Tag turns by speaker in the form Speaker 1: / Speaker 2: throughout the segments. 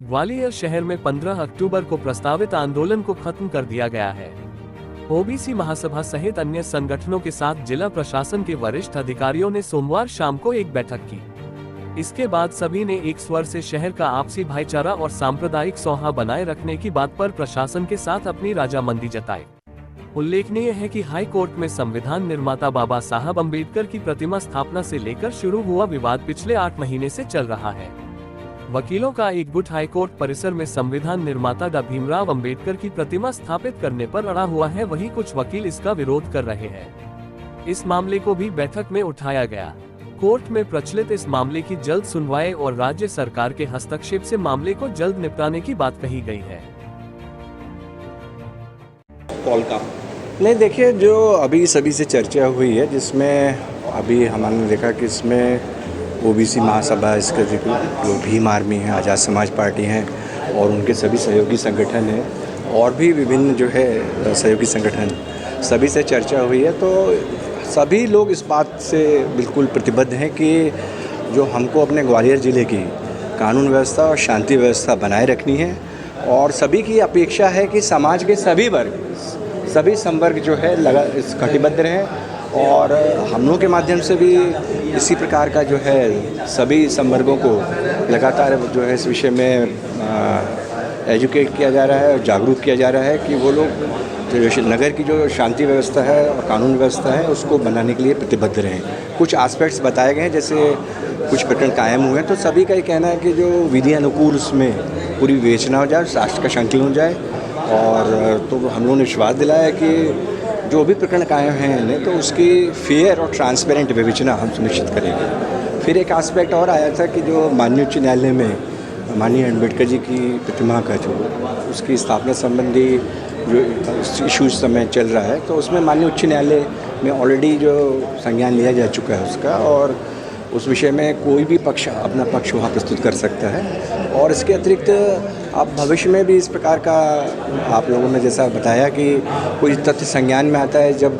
Speaker 1: ग्वालियर शहर में 15 अक्टूबर को प्रस्तावित आंदोलन को खत्म कर दिया गया है। ओबीसी महासभा सहित अन्य संगठनों के साथ जिला प्रशासन के वरिष्ठ अधिकारियों ने सोमवार शाम को एक बैठक की। इसके बाद सभी ने एक स्वर से शहर का आपसी भाईचारा और सांप्रदायिक सौहार्द बनाए रखने की बात पर प्रशासन के साथ अपनी रजामंदी जताई। उल्लेखनीय है कि हाई कोर्ट में संविधान निर्माता बाबा साहब अम्बेडकर की प्रतिमा स्थापना से लेकर शुरू हुआ विवाद पिछले 8 महीने से चल रहा है। वकीलों का एक गुट हाईकोर्ट परिसर में संविधान निर्माता डॉ भीमराव अंबेडकर की प्रतिमा स्थापित करने पर अड़ा हुआ है, वहीं कुछ वकील इसका विरोध कर रहे हैं। इस मामले को भी बैठक में उठाया गया। कोर्ट में प्रचलित इस मामले की जल्द सुनवाई और राज्य सरकार के हस्तक्षेप से मामले को जल्द निपटाने की बात कही गई है।
Speaker 2: कॉल का नहीं, देखिए जो अभी सभी से चर्चा हुई है, जिसमें अभी हमने देखा कि इसमें ओबीसी महासभा, इसका जिक्र जो भीम आर्मी है, आज़ाद समाज पार्टी हैं और उनके सभी सहयोगी संगठन हैं और भी विभिन्न जो है सहयोगी संगठन, सभी से चर्चा हुई है। तो सभी लोग इस बात से बिल्कुल प्रतिबद्ध हैं कि जो हमको अपने ग्वालियर ज़िले की कानून व्यवस्था और शांति व्यवस्था बनाए रखनी है और सभी की अपेक्षा है कि समाज के सभी वर्ग, सभी संवर्ग जो है इस कटिबद्ध रहें और हम लोगों के माध्यम से भी इसी प्रकार का जो है सभी संवर्गों को लगातार जो है इस विषय में एजुकेट किया जा रहा है और जागरूक किया जा रहा है कि वो लोग जो नगर की जो शांति व्यवस्था है और कानून व्यवस्था है उसको बनाने के लिए प्रतिबद्ध रहें। कुछ एस्पेक्ट्स बताए गए हैं, जैसे कुछ प्रकरण कायम हुए हैं, तो सभी का ये कहना है कि जो विधि अनुकूल उसमें पूरी विवेचना हो जाए, राष्ट्र का संकलन हो जाए। और तो हम लोगों ने विश्वास दिलाया है कि जो भी प्रकरण कायम हैं तो उसकी फेयर और ट्रांसपेरेंट विवेचना हम सुनिश्चित करेंगे। फिर एक एस्पेक्ट और आया था कि जो माननीय उच्च न्यायालय में माननीय अम्बेडकर जी की प्रतिमा का जो उसकी स्थापना संबंधी जो इशूज समय चल रहा है, तो उसमें माननीय उच्च न्यायालय में ऑलरेडी जो संज्ञान लिया जा चुका है उसका, और उस विषय में कोई भी पक्ष अपना पक्ष वहाँ प्रस्तुत कर सकता है। और इसके अतिरिक्त अब भविष्य में भी इस प्रकार का आप लोगों ने जैसा बताया कि कोई तथ्य संज्ञान में आता है, जब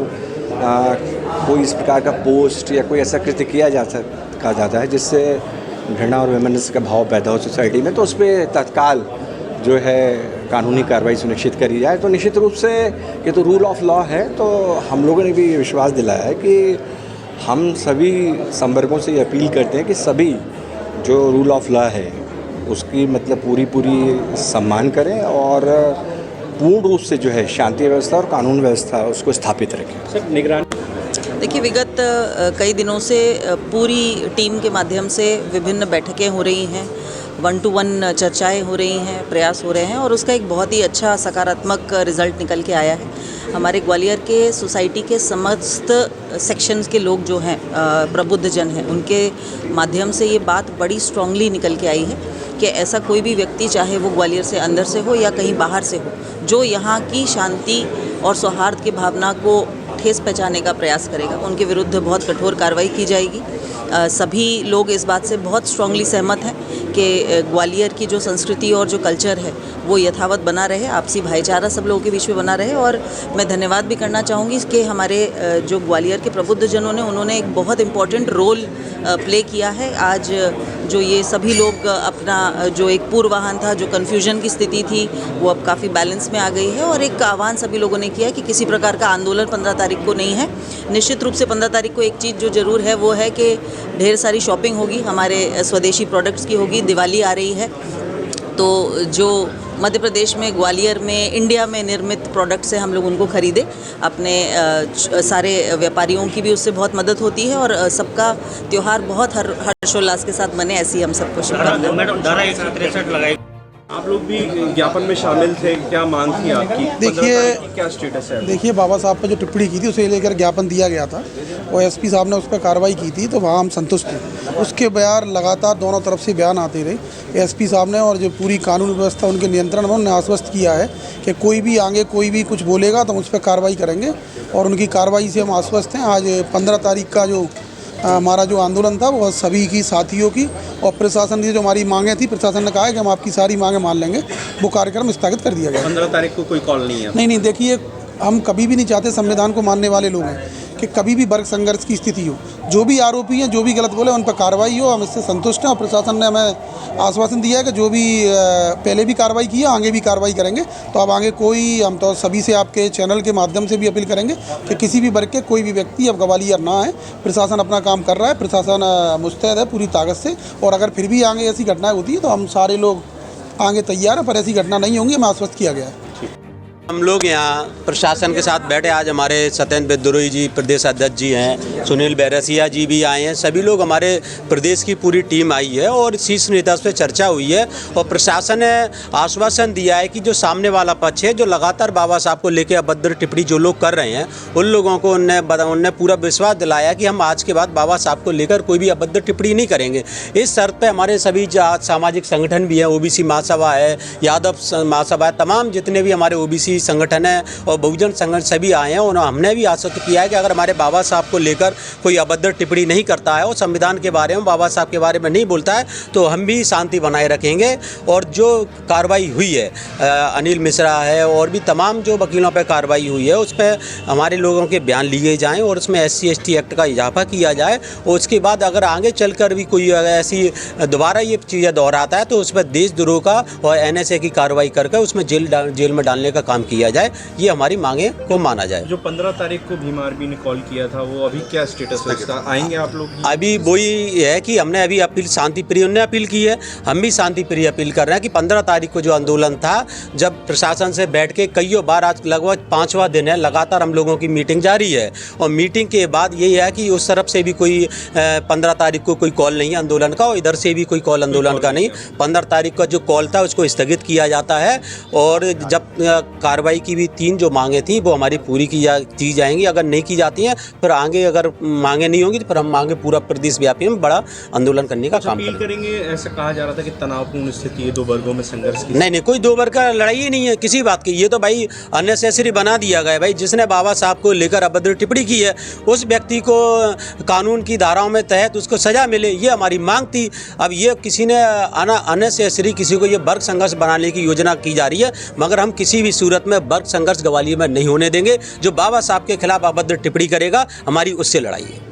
Speaker 2: कोई इस प्रकार का पोस्ट या कोई ऐसा कृत्य किया जाता है जिससे घृणा और वैमनस्य का भाव पैदा हो सोसाइटी में, तो उस पर तत्काल जो है कानूनी कार्रवाई सुनिश्चित करी जाए। तो निश्चित रूप से ये तो रूल ऑफ लॉ है, तो हम लोगों ने भी विश्वास दिलाया है कि हम सभी संवर्गों से ये अपील करते हैं कि सभी जो रूल ऑफ लॉ है उसकी मतलब पूरी सम्मान करें और पूर्ण रूप से जो है शांति व्यवस्था और कानून व्यवस्था उसको स्थापित रखें।
Speaker 3: सर, निगरानी
Speaker 4: देखिए, विगत कई दिनों से पूरी टीम के माध्यम से विभिन्न बैठकें हो रही हैं, 1-to-1 चर्चाएं हो रही हैं, प्रयास हो रहे हैं और उसका एक बहुत ही अच्छा सकारात्मक रिजल्ट निकल के आया है। हमारे ग्वालियर के सोसाइटी के समस्त सेक्शंस के लोग जो हैं, प्रबुद्ध जन हैं, उनके माध्यम से ये बात बड़ी स्ट्रांगली निकल के आई है कि ऐसा कोई भी व्यक्ति, चाहे वो ग्वालियर से अंदर से हो या कहीं बाहर से हो, जो यहाँ की शांति और सौहार्द की भावना को ठेस पहुँचाने का प्रयास करेगा, उनके विरुद्ध बहुत कठोर कार्रवाई की जाएगी। सभी लोग इस बात से बहुत स्ट्रांगली सहमत हैं कि ग्वालियर की जो संस्कृति और जो कल्चर है वो यथावत बना रहे, आपसी भाईचारा सब लोगों के बीच में बना रहे। और मैं धन्यवाद भी करना चाहूँगी कि हमारे जो ग्वालियर के प्रबुद्ध जनों ने, उन्होंने एक बहुत इम्पॉर्टेंट रोल प्ले किया है। आज जो ये सभी लोग अपना जो एक पूर्वाहन था, जो कन्फ्यूजन की स्थिति थी, वो अब काफ़ी बैलेंस में आ गई है और एक आह्वान सभी लोगों ने किया कि किसी प्रकार का आंदोलन 15 तारीख को नहीं है। निश्चित रूप से 15 तारीख को एक चीज़ जो ज़रूर है वो है कि ढेर सारी शॉपिंग होगी, हमारे स्वदेशी प्रोडक्ट्स की होगी। दिवाली आ रही है, तो जो मध्य प्रदेश में, ग्वालियर में, इंडिया में निर्मित प्रोडक्ट्स हैं, हम लोग उनको खरीदें। अपने सारे व्यापारियों की भी उससे बहुत मदद होती है और सबका त्यौहार बहुत हर्षोल्लास के साथ बने, ऐसी हम सबको शुभकामनाएं।
Speaker 3: मैडम, धारा 163 लगाई, आप लोग भी ज्ञापन में शामिल थे, क्या मांग थी आपकी?
Speaker 5: देखिए,
Speaker 3: क्या स्टेटस है?
Speaker 5: देखिए, बाबा साहब पर जो टिप्पणी की थी उसे लेकर ज्ञापन दिया गया था और एसपी साहब ने उस पर कार्रवाई की थी, तो वहाँ हम संतुष्ट थे। उसके बयान लगातार दोनों तरफ से बयान आते रहे। एसपी साहब ने और जो पूरी कानून व्यवस्था उनके नियंत्रण में, उन्होंने आश्वस्त किया है कि कोई भी आगे कोई भी कुछ बोलेगा तो उस पर कार्रवाई करेंगे और उनकी कार्रवाई से हम आश्वस्त हैं। आज 15 तारीख का जो हमारा जो आंदोलन था वो सभी की साथियों की और प्रशासन की जो हमारी मांगें थी, प्रशासन ने कहा है कि हम आपकी सारी मांगें मान लेंगे। वो कार्यक्रम स्थगित कर दिया गया।
Speaker 3: 15 तारीख को कोई कॉल नहीं है?
Speaker 5: नहीं, देखिए, हम कभी भी नहीं चाहते, संविधान को मानने वाले लोग हैं कि कभी भी वर्ग संघर्ष की स्थिति हो, जो भी आरोपी हैं, जो भी गलत बोले, उन पर कार्रवाई हो। हम इससे संतुष्ट हैं और प्रशासन ने हमें आश्वासन दिया है कि जो भी पहले भी कार्रवाई की है, आगे भी कार्रवाई करेंगे। तो अब आगे कोई, हम तो सभी से आपके चैनल के माध्यम से भी अपील करेंगे कि किसी भी वर्ग के कोई भी व्यक्ति अब गवालियर ना आए। प्रशासन अपना काम कर रहा है, प्रशासन मुस्तैद है पूरी ताकत से, और अगर फिर भी आगे ऐसी घटनाएं होती है तो हम सारे लोग आगे तैयार हैं, पर ऐसी घटना नहीं होंगी, हमें आश्वस्त किया गया है।
Speaker 6: हम लोग यहाँ प्रशासन के साथ बैठे। आज हमारे सत्येंद्र विद्रोही जी प्रदेश अध्यक्ष जी हैं, सुनील बैरसिया जी भी आए हैं, सभी लोग, हमारे प्रदेश की पूरी टीम आई है और शीर्ष नेता से चर्चा हुई है। और प्रशासन ने आश्वासन दिया है कि जो सामने वाला पक्ष है, जो लगातार बाबा साहब को लेकर अभद्र टिप्पणी जो लोग कर रहे हैं, उन लोगों को उनने पूरा विश्वास दिलाया कि हम आज के बाद बाबा साहब को लेकर कोई भी अभद्र टिप्पणी नहीं करेंगे। इस शर्त पर हमारे सभी सामाजिक संगठन भी हैं, ओबीसी महासभा है, यादव महासभा है, तमाम जितने भी हमारे ओबीसी संगठन है और बहुजन संगठन सभी आए हैं। और हमने भी आश्वस्त किया है कि अगर हमारे बाबा साहब को लेकर कोई अभद्र टिप्पणी नहीं करता है और संविधान के बारे में, बाबा साहब के बारे में नहीं बोलता है, तो हम भी शांति बनाए रखेंगे। और जो कार्रवाई हुई है, अनिल मिश्रा है और भी तमाम जो वकीलों पर कार्रवाई हुई है, उस पर हमारे लोगों के बयान लिए जाएँ और उसमें SC/ST एक्ट का इजाफा किया जाए। और उसके बाद अगर आगे चलकर भी कोई ऐसी दोबारा ये चीज़ें दोहराता है तो उस पर देशद्रोह का और NSA की कार्रवाई करके उसमें जेल में डालने का काम किया जाए। ये हमारी मांगे को माना जाए।
Speaker 3: जो 15 तारीख को भीम आर्मी ने कॉल किया था, वो अभी क्या स्टेटस है इसका? आएंगे आप लोग?
Speaker 6: अभी वही है कि हमने अभी अपील शांति प्रिय ने अपील की है, हम भी शांति प्रिय अपील कर रहे हैं कि 15 तारीख को जो आंदोलन था, जब प्रशासन से बैठ के कईयों बार, आज लगभग 5वां दिन है, लगातार हम लोगों की मीटिंग जारी है। और मीटिंग के बाद यही है कि उस तरफ से भी कोई 15 तारीख को कोई कॉल नहीं है आंदोलन का, और इधर से भी कोई कॉल आंदोलन का नहीं। 15 तारीख का जो कॉल था उसको स्थगित किया जाता है। और जब कार्रवाई की भी 3 जो मांगे थी वो हमारी पूरी की जाएंगी। अगर नहीं की जाती हैं फिर आगे अगर मांगे नहीं होंगी तो फिर हम मांगे पूरा प्रदेश व्यापी में बड़ा आंदोलन करने का काम
Speaker 3: करेंगे। ऐसा कहा जा रहा था कि तनावपूर्ण स्थिति है, 2 वर्गों में संघर्ष की।
Speaker 6: नहीं, कोई 2 वर्ग का लड़ाई ही नहीं है किसी बात की। ये तो भाई अननेसेसरी बना दिया गया है। भाई जिसने बाबा साहब को लेकर अभद्र टिप्पणी की है उस व्यक्ति को कानून की धाराओं में तहत उसको सजा मिले, ये हमारी मांग थी। अब ये किसी ने अननेसेसरी किसी को ये वर्ग संघर्ष बनाने की योजना की जा रही है, मगर हम किसी भी सूरत में वर्ग संघर्ष ग्वालियर में नहीं होने देंगे। जो बाबा साहब के खिलाफ अभद्र टिप्पणी करेगा, हमारी उससे लड़ाई है।